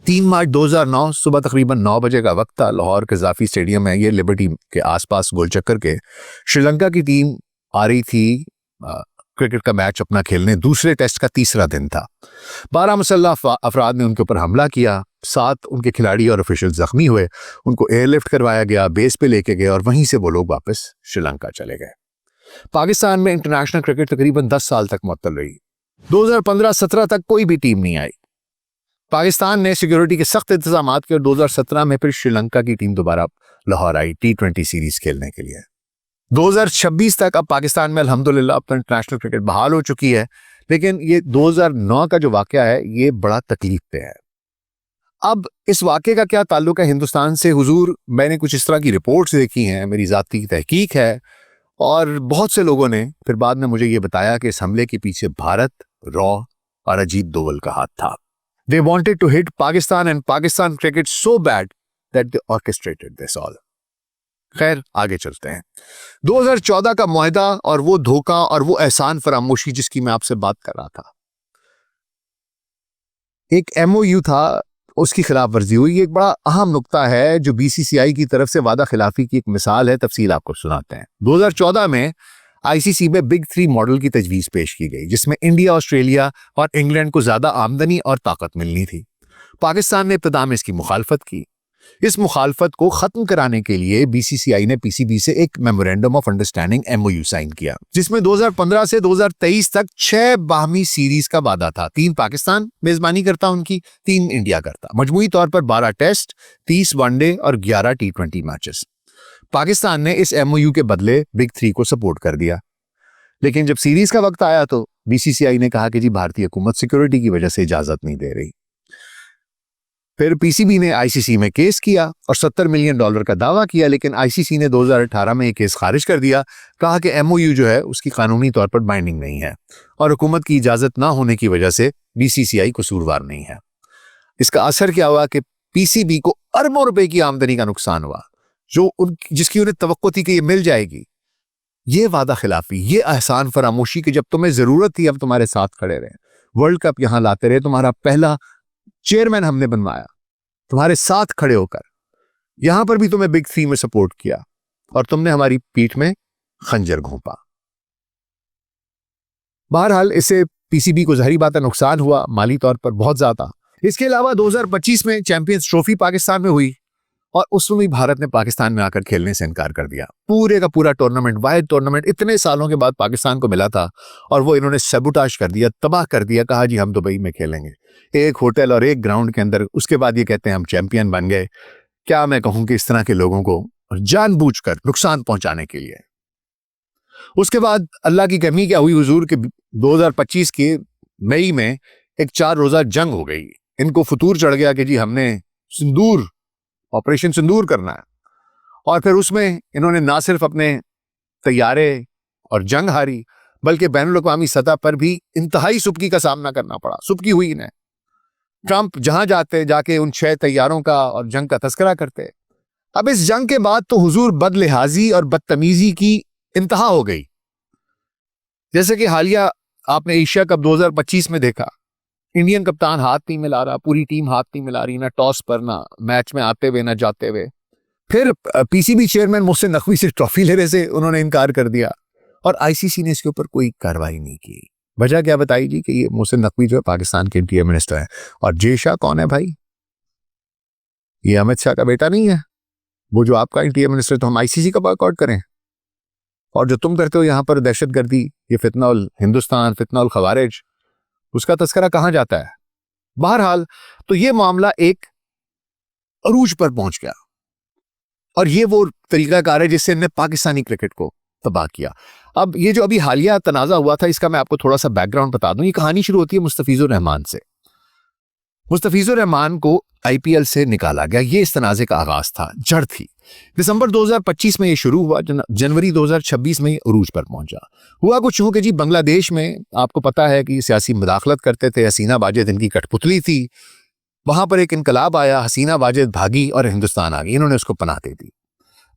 3 मार्च 2009 सुबह तकरीबन 9 बजे का वक्त था। लाहौर के जाफी स्टेडियम है, ये लिबर्टी के आसपास गोल चक्कर के। श्रीलंका की टीम आ रही थी क्रिकेट का मैच अपना खेलने। दूसरे टेस्ट का तीसरा दिन था। 12 मुसल्लह अफराद ने उनके ऊपर हमला किया। 7 उनके खिलाड़ी और ऑफिशियल जख्मी हुए। उनको एयरलिफ्ट करवाया गया, बेस पे लेके गए और वहीं से वो लोग वापस श्रीलंका चले गए। पाकिस्तान में इंटरनेशनल क्रिकेट तकरीबन 10 साल तक मुअत्तल रही। 2015-17 तक कोई भी टीम नहीं आई। पाकिस्तान ने सिक्योरिटी के सख्त इंतजाम किए और 2017 में फिर श्रीलंका की टीम दोबारा लाहौर आई T20 सीरीज खेलने के लिए। 2026 तक अब पाकिस्तान में अल्हम्दुलिल्लाह अब तो इंटरनेशनल क्रिकेट बहाल हो चुकी है, लेकिन ये 2009 का जो वाकया है ये बड़ा तकलीफ पे है। अब इस वाकये का क्या ताल्लुक है हिंदुस्तान से हुजूर? मैंने कुछ इस तरह की रिपोर्ट्स देखी हैं, मेरी जाती तहकीक है, और बहुत से लोगों ने फिर बाद में मुझे ये बताया कि इस हमले के पीछे भारत, रॉ और अजीत डोवल का हाथ था। They wanted to hit Pakistan and Pakistan cricket so bad that they orchestrated this all. खैर आगे चलते हैं। 2014 का मुआहदा और वो धोखा और वो एहसान फरामोशी जिसकी मैं आपसे बात कर रहा था, एक MOU था, उसकी खिलाफ वर्जी हुई। एक बड़ा अहम नुक्ता है जो बीसीसीआई की तरफ से वादा खिलाफी की एक मिसाल है। तफसील आपको सुनाते हैं। 2014 में आईसीसी में बिग 3 मॉडल की तजवीज पेश की गई, जिसमें इंडिया, ऑस्ट्रेलिया और इंग्लैंड को ज्यादा आमदनी और ताकत मिलनी थी। पाकिस्तान ने इब्तिदा में इसकी मुखालफत की। इस मुखालफत को खत्म कराने के लिए बीसीसीआई ने पीसीबी से एक memorandum of understanding MOU sign किया, जिसमें 2015 से 2023 तक 6 बाहमी सीरीज का वादा था। 3 पाकिस्तान मेजबानी करता, उनकी 3 इंडिया करता। मजमूई तौर पर 12 टेस्ट, 30 वनडे और 11 T20 मैचेस। पाकिस्तान ने इस MOU के बदले बिग 3 को सपोर्ट कर दिया, लेकिन जब सीरीज का वक्त आया तो बीसीसीआई ने कहा कि जी भारतीय हुकूमत सिक्योरिटी की वजह से इजाजत नहीं दे रही। फिर पीसीबी ने आईसीसी में केस किया और $70 मिलियन का दावा किया, लेकिन आईसीसी ने 2018 में यह केस खारिज कर दिया। कहा कि MOU जो है उसकी कानूनी तौर पर बाइंडिंग नहीं है और हुकूमत की इजाजत ना होने की वजह से बीसीसीआई कसूरवार नहीं है। इसका असर क्या हुआ कि पीसीबी को अरबों रुपए की आमदनी का नुकसान हुआ, जिसकी उन्हें तवक्को थी कि ये मिल जाएगी। ये वादा खिलाफी, ये एहसान फरामोशी कि जब तुम्हें जरूरत थी अब तुम्हारे साथ खड़े रहे, वर्ल्ड कप यहां लाते रहे, तुम्हारा पहला चेयरमैन हमने बनवाया तुम्हारे साथ खड़े होकर, यहां पर भी तुम्हें बिग 3 में सपोर्ट किया और तुमने हमारी पीठ में खंजर घोंपा। बहरहाल इससे पीसीबी को ज़ाहिरी बात है नुकसान हुआ, माली तौर पर बहुत ज्यादा। इसके अलावा 2025 में चैंपियंस ट्रॉफी पाकिस्तान में हुई और उसमें भी भारत ने पाकिस्तान में आकर खेलने से इनकार कर दिया। पूरे का पूरा टूर्नामेंट, वाहिद टूर्नामेंट इतने सालों के बाद पाकिस्तान को मिला था और वो इन्होंने सबुटाश कर दिया, तबाह कर दिया। कहा जी हम दुबई में खेलेंगे एक होटल और एक ग्राउंड के अंदर, उसके बाद ये कहते हैं हम चैंपियन बन गए। क्या मैं कहूं कि इस तरह के लोगों को जानबूझकर नुकसान पहुंचाने के लिए। उसके बाद अल्लाह की कमी क्या हुई हुजूर के 2025 के मई में एक 4 रोजा जंग हो गई। इनको फतूर चढ़ गया कि जी हमने सिंदूर, ऑपरेशन सिंदूर करना है, और फिर उसमें इन्होंने ना सिर्फ अपने तैयारे और जंग हारी बल्कि बैनुल-अक़वामी सतह पर भी इंतहाई सुबकी का सामना करना पड़ा। सुबकी हुई इन्हें। ट्रंप जहां जाते जाके उन 6 तैयारों का और जंग का तस्करा करते। अब इस जंग के बाद तो हुजूर बदलिहाजी और बदतमीजी की इंतहा हो गई। जैसे कि हालिया आपने एशिया कप 2025 में देखा, इंडियन कप्तान हाथ नहीं मिला रहा, पूरी टीम हाथ नहीं मिला रही, ना टॉस पर, ना मैच में आते हुए, ना जाते हुए। फिर पीसीबी चेयरमैन मोहसिन नकवी से ट्रॉफी लेने से उन्होंने इनकार कर दिया और आईसीसी ने इसके ऊपर कोई कार्रवाई नहीं की। वजह क्या बताई जी कि ये मोहसिन नकवी जो है पाकिस्तान के इंटीरियर मिनिस्टर है। और जय शाह कौन है भाई? ये अमित शाह का बेटा नहीं है? वो जो आपका इंटीरियर मिनिस्टर, तो हम आईसीसी का बॉयकॉट करें? और जो तुम करते हो यहाँ पर दहशतगर्दी, ये फितना उल हिंदुस्तान, फितना उल खवारिज, उसका तस्करा कहां जाता है? बहरहाल तो ये मामला एक अरूज पर पहुंच गया और ये वो तरीकाकार है जिससे इन्हें पाकिस्तानी क्रिकेट को तबाह किया। अब ये जो अभी हालिया तनाजा हुआ था, इसका मैं आपको थोड़ा सा बैकग्राउंड बता दूं। ये कहानी शुरू होती है मुस्तफिजुर रहमान से। मुस्तफिजुर रहमान को आईपीएल से निकाला गया, ये इस तनाजे का आगाज था, जड़ थी। दिसंबर 2025 में ये शुरू हुआ, जनवरी 2026 में ये अरूज पर पहुंचा। हुआ कुछ यूं कि जी बांग्लादेश में आपको पता है कि सियासी मुदाखलत करते थे, हसीना वाजिद इनकी कठपुतली थी। वहां पर एक इनकलाब आया, हसीना वाजिद भागी और हिंदुस्तान आ गई, इन्होंने उसको पनाह दे दी।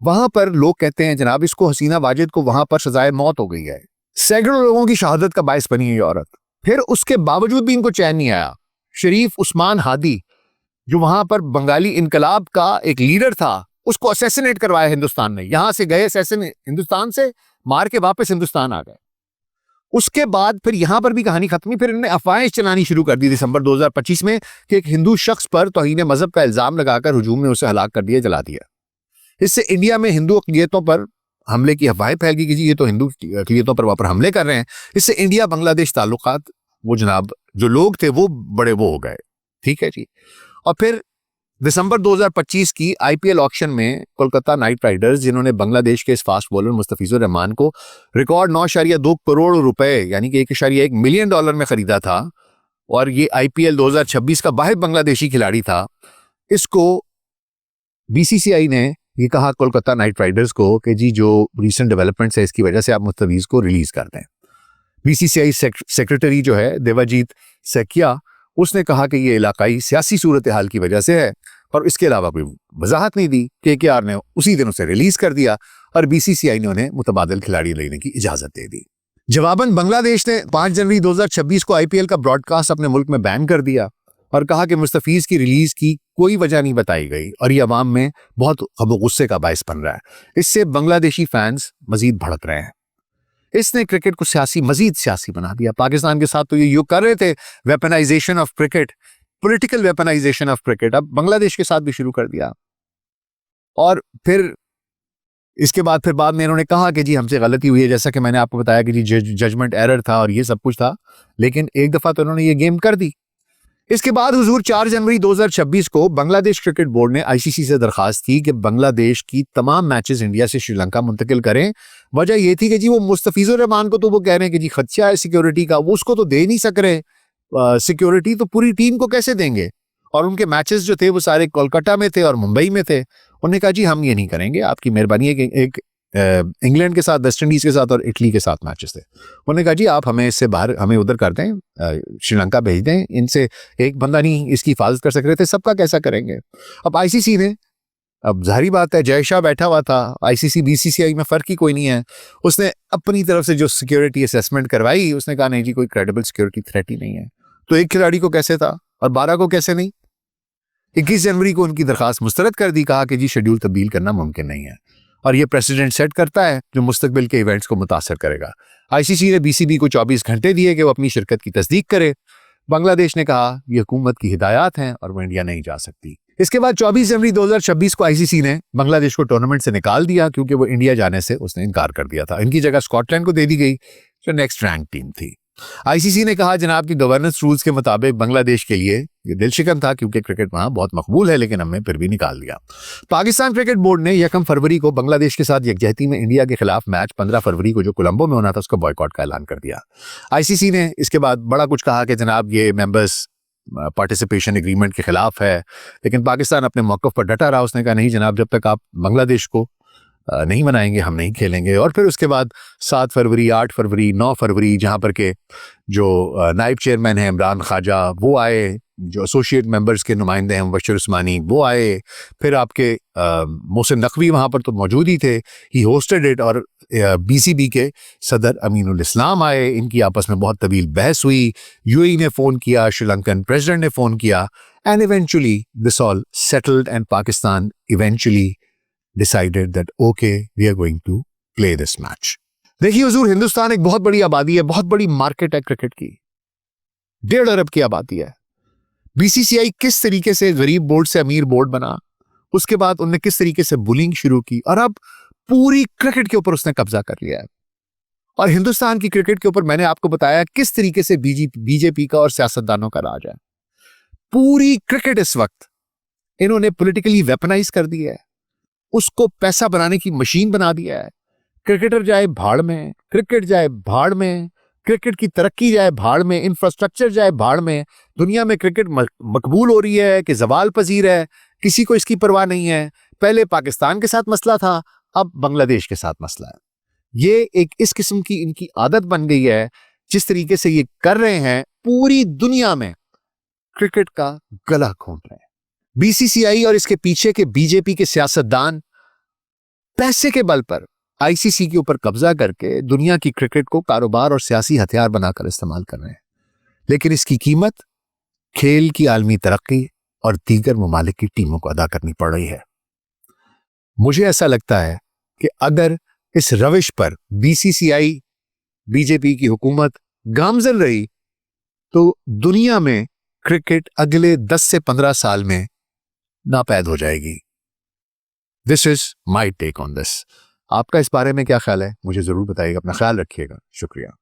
वहां पर लोग कहते हैं जनाब इसको, हसीना वाजिद को वहां पर सजाए मौत हो गई है। सैकड़ों लोगों की शहादत का बायस बनी है ये औरत। फिर उसके बावजूद भी इनको चैन नहीं आया। शरीफ उस्मान हादी जो वहां पर बंगाली इनकलाब का एक लीडर था, उसको असैसिनेट करवाया हिंदुस्तान ने। यहां से गए हिंदुस्तान से मार के वापस हिंदुस्तान आ गए। उसके बाद फिर यहां पर भी कहानी खत्म हुई। फिर इन्होंने अफवाहें चलानी शुरू कर दी दिसंबर 2025 में कि एक हिंदू शख्स पर तौहीन मजहब का इल्जाम लगाकर हुजूम ने उसे हलाक कर दिया, जला दिया। इससे इंडिया में हिंदू अक़लियतों पर हमले की अफवाहें फैल गई कि जी ये तो हिंदू अक़लियतों पर वहां पर हमले कर रहे हैं। इससे इंडिया बांग्लादेश ताल्लुकात, वो जनाब जो लोग थे वो बड़े वो हो गए। ठीक है जी। और फिर दिसंबर 2025 की आईपीएल ऑक्शन में कोलकाता नाइट राइडर्स, जिन्होंने बांग्लादेश के इस फास्ट बॉलर मुस्तफिजुर रहमान को रिकॉर्ड 9.2 करोड़ रुपए यानी कि 1.1 मिलियन डॉलर में खरीदा था, और ये आईपीएल 2026 का वाहिद बांग्लादेशी खिलाड़ी था, इसको बीसीसीआई ने ये कहा कोलकाता नाइट राइडर्स को कि जी जो रीसेंट डेवलपमेंट्स है इसकी वजह से आप मुस्तफिज को रिलीज कर दें। बीसीसीआई सेक्रेटरी जो है देवाजीत सेकिया, उसने कहा कि ये इलाकाई सियासी सूरत हाल की वजह से है, और इसके अलावा कोई वजाहत नहीं दी। केकेआर ने उसी दिन उसे रिलीज कर दिया और बीसीसीआई ने उन्हें मुतबादिल खिलाड़ी लेने की इजाजत दे दी। जवाबन बांग्लादेश ने 5 जनवरी 2026 को आईपीएल का ब्रॉडकास्ट अपने मुल्क में बैन कर दिया और कहा कि मुस्तफिज की रिलीज की कोई वजह नहीं बताई गई और ये अवाम में बहुत गुस्से का बायस बन रहा है। इससे बांग्लादेशी फैंस मजीद भड़क रहे हैं। इसने क्रिकेट को मजीद सियासी बना दिया। पाकिस्तान के साथ तो ये युग कर रहे थे, weaponisation of cricket, political weaponisation of cricket, अब बांग्लादेश के साथ भी शुरू कर दिया। और फिर इसके बाद में इन्होंने कहा कि जी हमसे गलती हुई है, जैसा कि मैंने आपको बताया कि जी जजमेंट एरर था और ये सब कुछ था, लेकिन एक दफा तो इन्होंने ये गेम कर दी। इसके बाद हुजूर 4 जनवरी 2026 को बांग्लादेश क्रिकेट बोर्ड ने आईसीसी से दरखास्त की कि बांग्लादेश की तमाम मैचेस इंडिया से श्रीलंका मुंतकिल करें। वजह यह थी कि जी वो मुस्तफिजुर रहमान को तो वो कह रहे हैं कि जी खदशा है सिक्योरिटी का, वो उसको तो दे नहीं सक रहे सिक्योरिटी, तो पूरी टीम को कैसे देंगे? और उनके मैचेस जो थे वो सारे कोलकाता में थे और मुंबई में थे। उन्होंने कहा जी हम ये नहीं करेंगे, आपकी मेहरबानी है कि एक इंग्लैंड के साथ, वेस्ट इंडीज के साथ और इटली के साथ मैचेस थे। उन्होंने कहा जी आप हमें इससे बाहर, हमें उधर कर दें, श्रीलंका भेज दें, इनसे एक बंदा नहीं इसकी हिफाजत कर सक रहे थे, सबका कैसा करेंगे? अब आईसीसी ने, अब जाहिर बात है जय शाह बैठा हुआ था, आईसीसी बीसीसीआई में फर्क ही कोई नहीं है, उसने अपनी तरफ से जो सिक्योरिटी असेसमेंट करवाई, उसने कहा नहीं जी कोई क्रेडिबल सिक्योरिटी थ्रेट ही नहीं है। तो एक खिलाड़ी को कैसे था और 12 को कैसे नहीं? 21 जनवरी को उनकी दरखास्त मुस्तरद कर दी, कहा कि जी शेड्यूल तब्दील करना मुमकिन नहीं है और ये प्रेसिडेंट सेट करता है जो मुस्तकबिल के इवेंट्स को मुतासर करेगा। आईसीसी ने बीसीबी को 24 घंटे दिए कि वो अपनी शिरकत की तस्दीक करे। बांग्लादेश ने कहा ये हुकूमत की हिदायत हैं और वो इंडिया नहीं जा सकती। इसके बाद 24 जनवरी 2026 को आईसीसी ने बांग्लादेश को टूर्नामेंट से निकाल दिया क्योंकि वो इंडिया जाने से उसने इनकार कर दिया था। इनकी जगह स्कॉटलैंड को दे दी गई जो नेक्स्ट रैंक टीम थी। आईसीसी ने कहा जनाब की गवर्नेंस रूल्स के मुताबिक बांग्लादेश के लिए ये दिलशिकन था क्योंकि क्रिकेट वहां बहुत मकबूल है, लेकिन हमने फिर भी निकाल दिया। पाकिस्तान क्रिकेट बोर्ड ने 1 फरवरी को बांग्लादेश के साथ यकजहती में इंडिया के खिलाफ मैच 15 फरवरी को जो कोलंबो में होना था उसका बॉयकॉट का ऐलान कर दिया। आईसीसी ने इसके बाद बड़ा कुछ कहा कि जनाब ये मेंबर्स पार्टिसिपेशन एग्रीमेंट के खिलाफ है, लेकिन पाकिस्तान अपने मौक़िफ़ पर डटा रहा। उसने कहा नहीं जनाब, जब तक आप बांग्लादेश को नहीं मनाएंगे हम नहीं खेलेंगे। और फिर उसके बाद 7 फरवरी, 8 फरवरी, 9 फरवरी जहां पर के जो नायब चेयरमैन हैं इमरान ख्वाजा वो आए, जो एसोसिएट मेंबर्स के नुमाइंदे हैं मुबश्शिर उस्मानी वो आए, फिर आपके मोहसिन नकवी वहाँ पर तो मौजूद ही थे, ही होस्टेड इट, और बीसीबी के सदर अमीनुल इस्लाम आए। इनकी आपस में बहुत तवील बहस हुई। यूएई ने फ़ोन किया, श्रीलंकन प्रेसिडेंट ने फ़ोन किया, and eventually this all settled and Pakistan eventually decided that okay we are going to play this match। देखिए हुजूर, हिंदुस्तान एक बहुत बड़ी आबादी है, बहुत बड़ी मार्केट है क्रिकेट की, 1.5 अरब की आबादी है। बीसीसीआई किस तरीके से गरीब बोर्ड से अमीर बोर्ड बना, उसके बाद उनने किस तरीके से बुलिंग शुरू की और अब पूरी क्रिकेट के ऊपर उसने कब्जा कर लिया है। और हिंदुस्तान की क्रिकेट के ऊपर मैंने आपको बताया किस तरीके से बीजेपी का और सियासतदानों का राज है। पूरी क्रिकेट इस वक्त इन्होंने पॉलिटिकली वेपनाइज कर दी है, उसको पैसा बनाने की मशीन बना दिया है। क्रिकेटर जाए भाड़ में, क्रिकेट जाए भाड़ में, क्रिकेट की तरक्की जाए भाड़ में, इंफ्रास्ट्रक्चर जाए भाड़ में। दुनिया में क्रिकेट मकबूल हो रही है कि जवाल पजीर है, किसी को इसकी परवाह नहीं है। पहले पाकिस्तान के साथ मसला था, अब बांग्लादेश के साथ मसला है। ये एक इस किस्म की इनकी आदत बन गई है। जिस तरीके से ये कर रहे हैं, पूरी दुनिया में क्रिकेट का गला घोंट रहे हैं। बीसीसीआई और इसके पीछे के बीजेपी के सियासतदान पैसे के बल पर आईसीसी के ऊपर कब्जा करके दुनिया की क्रिकेट को कारोबार और सियासी हथियार बनाकर इस्तेमाल कर रहे हैं। लेकिन इसकी कीमत खेल की आलमी तरक्की और दीगर ममालिक की टीमों को अदा करनी पड़ रही है। मुझे ऐसा लगता है कि अगर इस रविश पर बीसीसीआई, बीजेपी की हुकूमत गामजन रही तो दुनिया में क्रिकेट अगले 10 से 15 साल में नापैद हो जाएगी। This is my take on this. आपका इस बारे में क्या ख्याल है मुझे जरूर बताइएगा। अपना ख्याल रखिएगा। शुक्रिया।